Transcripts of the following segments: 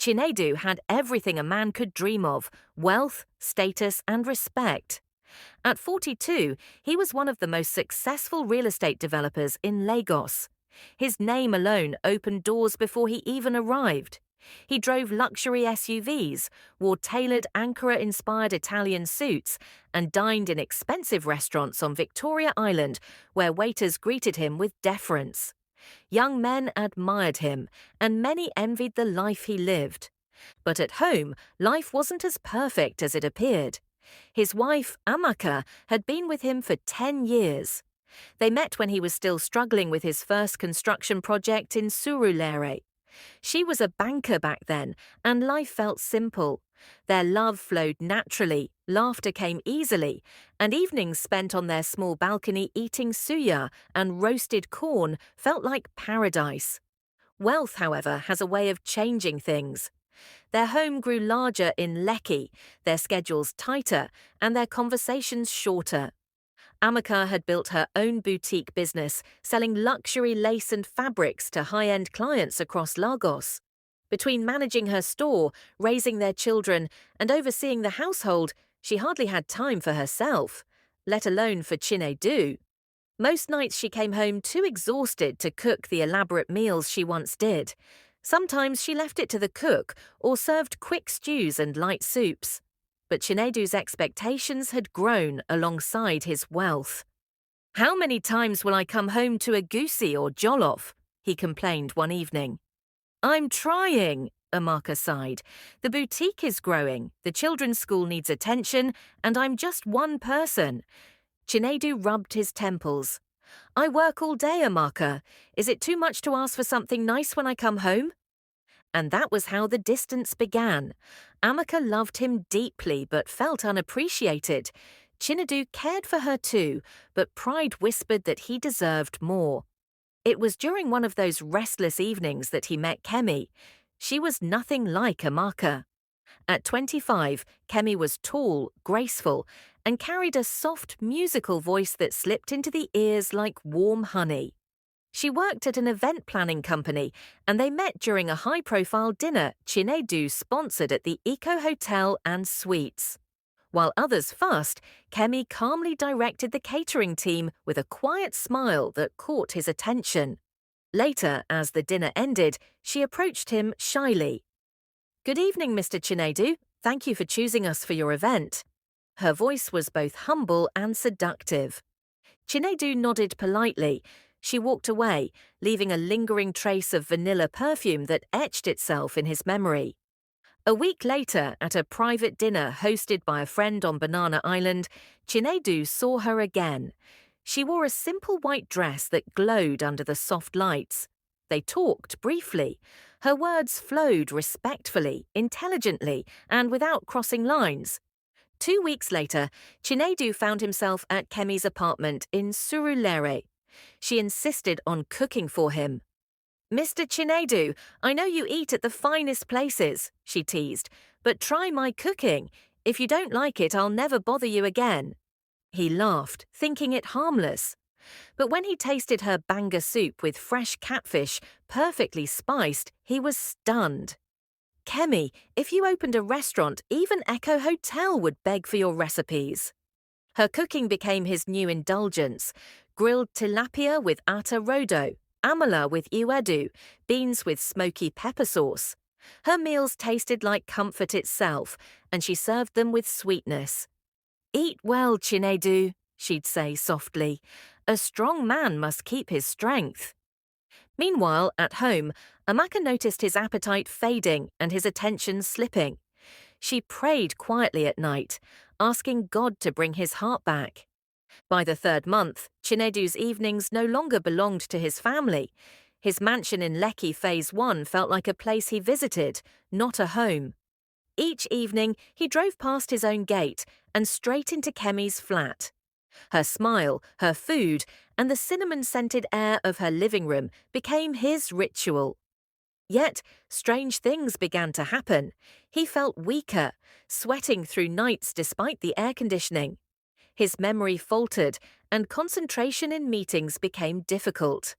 Chinedu had everything a man could dream of: wealth, status, and respect. At 42, he was one of the most successful real estate developers in Lagos. His name alone opened doors before he even arrived. He drove luxury SUVs, wore tailored Ankara-inspired Italian suits, and dined in expensive restaurants on Victoria Island, where waiters greeted him with deference. Young men admired him, and many envied the life he lived. But at home, life wasn't as perfect as it appeared. His wife, Amaka, had been with him for 10 years. They met when he was still struggling with his first construction project in Surulere. She was a banker back then, and life felt simple. Their love flowed naturally, laughter came easily, and evenings spent on their small balcony eating suya and roasted corn felt like paradise. Wealth, however, has a way of changing things. Their home grew larger in Lekki, their schedules tighter, and their conversations shorter. Amaka had built her own boutique business, selling luxury lace and fabrics to high-end clients across Lagos. Between managing her store, raising their children, and overseeing the household, she hardly had time for herself, let alone for Chinedu. Most nights she came home too exhausted to cook the elaborate meals she once did. Sometimes she left it to the cook or served quick stews and light soups. But Chinedu's expectations had grown alongside his wealth. "How many times will I come home to a goosey or jollof?" he complained one evening. "I'm trying," Amaka sighed. "The boutique is growing, the children's school needs attention, and I'm just one person." Chinedu rubbed his temples. "I work all day, Amaka. Is it too much to ask for something nice when I come home?" And that was how the distance began. Amaka loved him deeply but felt unappreciated. Chinedu cared for her too, but pride whispered that he deserved more. It was during one of those restless evenings that he met Kemi. She was nothing like Amaka. At 25, Kemi was tall, graceful, and carried a soft, musical voice that slipped into the ears like warm honey. She worked at an event planning company, and they met during a high-profile dinner Chinedu sponsored at the Eco Hotel and Suites. While others fussed, Kemi calmly directed the catering team with a quiet smile that caught his attention. Later, as the dinner ended, she approached him shyly. "Good evening, Mr. Chinedu. Thank you for choosing us for your event." Her voice was both humble and seductive. Chinedu nodded politely. She walked away, leaving a lingering trace of vanilla perfume that etched itself in his memory. A week later, at a private dinner hosted by a friend on Banana Island, Chinedu saw her again. She wore a simple white dress that glowed under the soft lights. They talked briefly. Her words flowed respectfully, intelligently, and without crossing lines. 2 weeks later, Chinedu found himself at Kemi's apartment in Surulere. She insisted on cooking for him. "Mr. Chinedu, I know you eat at the finest places," she teased, "but try my cooking. If you don't like it, I'll never bother you again." He laughed, thinking it harmless. But when he tasted her banga soup with fresh catfish, perfectly spiced, he was stunned. "Kemi, if you opened a restaurant, even Echo Hotel would beg for your recipes." Her cooking became his new indulgence: grilled tilapia with ata rodo, amala with ewedu, beans with smoky pepper sauce. Her meals tasted like comfort itself, and she served them with sweetness. "Eat well, Chinedu," she'd say softly. "A strong man must keep his strength." Meanwhile, at home, Amaka noticed his appetite fading and his attention slipping. She prayed quietly at night, asking God to bring his heart back. By the 3rd month, Chinedu's evenings no longer belonged to his family. His mansion in Lekki Phase 1 felt like a place he visited, not a home. Each evening, he drove past his own gate and straight into Kemi's flat. Her smile, her food, and the cinnamon-scented air of her living room became his ritual. Yet, strange things began to happen. He felt weaker, sweating through nights despite the air conditioning. His memory faltered, and concentration in meetings became difficult.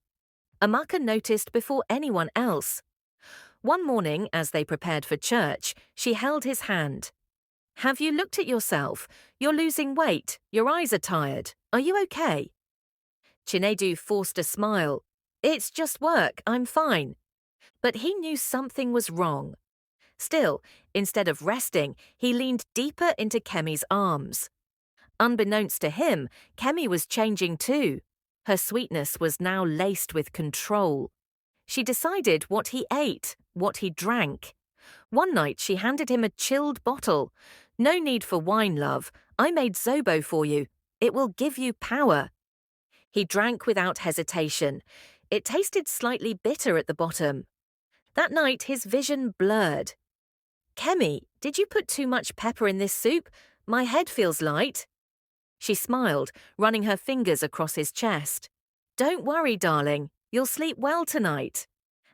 Amaka noticed before anyone else. One morning, as they prepared for church, she held his hand. "Have you looked at yourself? You're losing weight. Your eyes are tired. Are you okay?" Chinedu forced a smile. "It's just work. I'm fine." But he knew something was wrong. Still, instead of resting, he leaned deeper into Kemi's arms. Unbeknownst to him, Kemi was changing too. Her sweetness was now laced with control. She decided what he ate, what he drank. One night she handed him a chilled bottle. "No need for wine, love. I made Zobo for you. It will give you power." He drank without hesitation. It tasted slightly bitter at the bottom. That night his vision blurred. "Kemi, did you put too much pepper in this soup? My head feels light." She smiled, running her fingers across his chest. "Don't worry, darling. You'll sleep well tonight."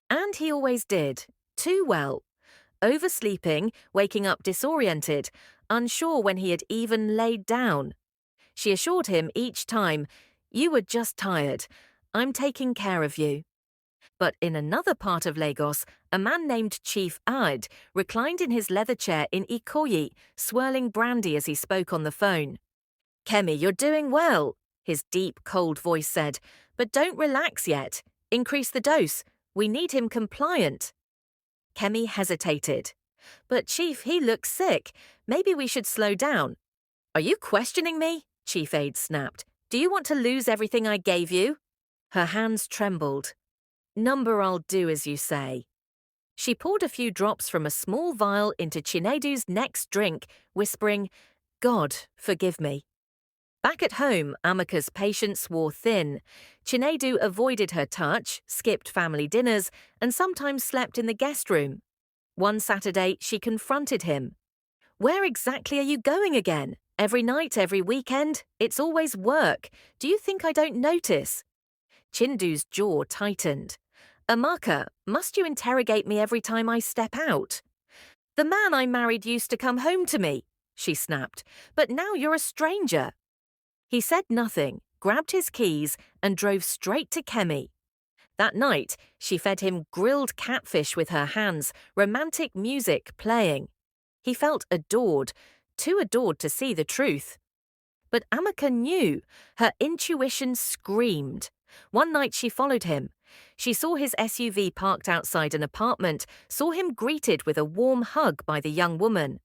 And he always did. Too well. Oversleeping, waking up disoriented, unsure when he had even laid down. She assured him each time, "You were just tired. I'm taking care of you." But in another part of Lagos, a man named Chief Aid reclined in his leather chair in Ikoyi, swirling brandy as he spoke on the phone. "Kemi, you're doing well," his deep, cold voice said. "But don't relax yet. Increase the dose. We need him compliant." Kemi hesitated. "But Chief, he looks sick. Maybe we should slow down." "Are you questioning me?" Chief Aid snapped. "Do you want to lose everything I gave you?" Her hands trembled. "Number, I'll do as you say." She poured a few drops from a small vial into Chinedu's next drink, whispering, "God, forgive me." Back at home, Amaka's patience wore thin. Chinedu avoided her touch, skipped family dinners, and sometimes slept in the guest room. One Saturday, she confronted him. "Where exactly are you going again? Every night, every weekend? It's always work. Do you think I don't notice?" Chindu's jaw tightened. "Amaka, must you interrogate me every time I step out?" "The man I married used to come home to me," she snapped. "But now you're a stranger." He said nothing, grabbed his keys, and drove straight to Kemi. That night, she fed him grilled catfish with her hands, romantic music playing. He felt adored, too adored to see the truth. But Amaka knew. Her intuition screamed. One night she followed him. She saw his SUV parked outside an apartment, saw him greeted with a warm hug by the young woman.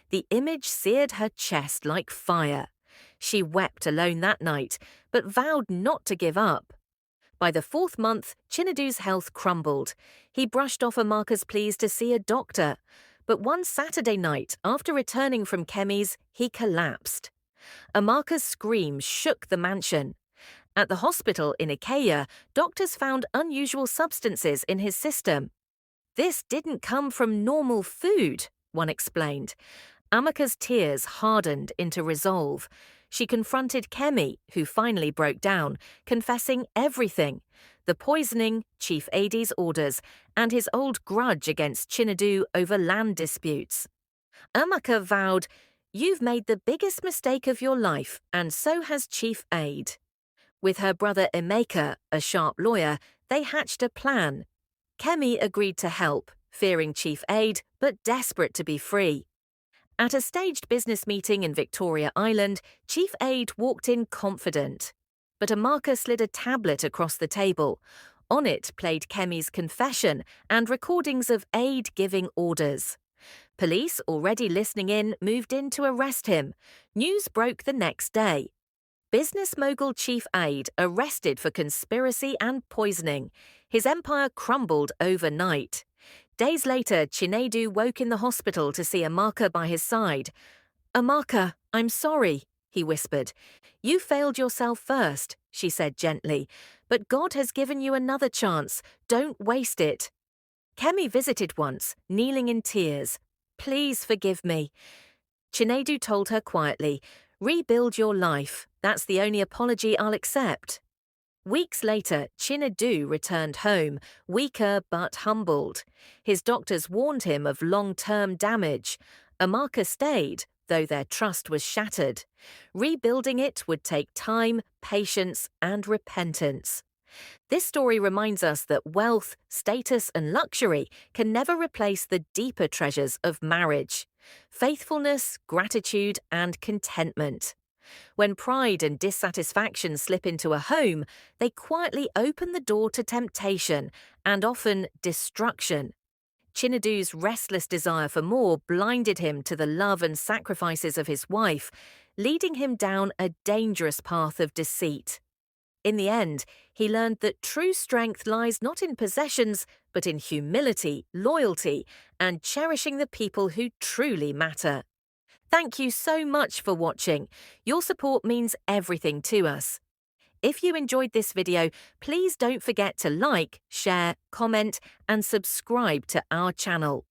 The image seared her chest like fire. She wept alone that night, but vowed not to give up. By the 4th month, Chinedu's health crumbled. He brushed off Amaka's pleas to see a doctor. But one Saturday night, after returning from Kemi's, he collapsed. Amaka's screams shook the mansion. At the hospital in Ikeya, doctors found unusual substances in his system. "This didn't come from normal food," one explained. Amaka's tears hardened into resolve. She confronted Kemi, who finally broke down, confessing everything: the poisoning, Chief Aid's orders, and his old grudge against Chinedu over land disputes. Amaka vowed, "You've made the biggest mistake of your life, and so has Chief Aid." With her brother Emeka, a sharp lawyer, they hatched a plan. Kemi agreed to help, fearing Chief Aid, but desperate to be free. At a staged business meeting in Victoria Island, Chief Aid walked in confident. But Amaka slid a tablet across the table. On it played Kemi's confession and recordings of Aid giving orders. Police, already listening in, moved in to arrest him. News broke the next day. Business mogul Chief Aid arrested for conspiracy and poisoning. His empire crumbled overnight. Days later, Chinedu woke in the hospital to see Amaka by his side. "Amaka, I'm sorry," he whispered. "You failed yourself first," she said gently. "But God has given you another chance. Don't waste it." Kemi visited once, kneeling in tears. "Please forgive me." Chinedu told her quietly, "Rebuild your life. That's the only apology I'll accept." Weeks later, Chinedu returned home, weaker but humbled. His doctors warned him of long-term damage. Amaka stayed, though their trust was shattered. Rebuilding it would take time, patience, and repentance. This story reminds us that wealth, status, and luxury can never replace the deeper treasures of marriage: faithfulness, gratitude, and contentment. When pride and dissatisfaction slip into a home, they quietly open the door to temptation and often destruction. Chinedu's restless desire for more blinded him to the love and sacrifices of his wife, leading him down a dangerous path of deceit. In the end, he learned that true strength lies not in possessions, but in humility, loyalty, and cherishing the people who truly matter. Thank you so much for watching. Your support means everything to us. If you enjoyed this video, please don't forget to like, share, comment, and subscribe to our channel.